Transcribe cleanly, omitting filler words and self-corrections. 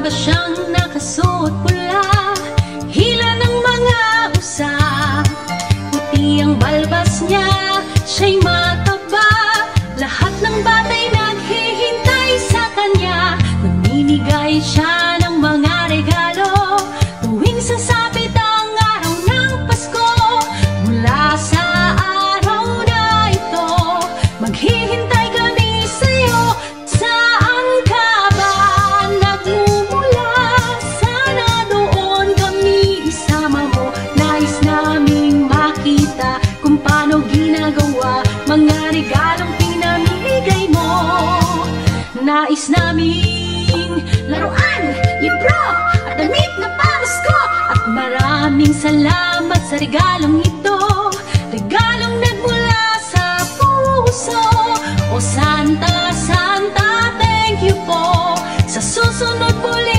Maaga siyang nakasuot pula, hila ng mga usa. Puti ang balbas niya, siya'y mataba. Lahat ng batay naghihintay sa kanya. Naninigay siya ng mga regalo tuwing sasapit ang araw ng Pasko. Mula sa araw na ito, maghihintay kami sa'yo. Saan ka ba nagmumula? Sana doon kami isama mo. Nais naming makita kung paano ginagawa mga regalong pinamimigay mo. Nais naming laruan, libro at damit na pamasko. At maraming salamat sa regalong ito, regalong nagmula sa puso. O Santa, Santa, thank you po. Sa susunod muli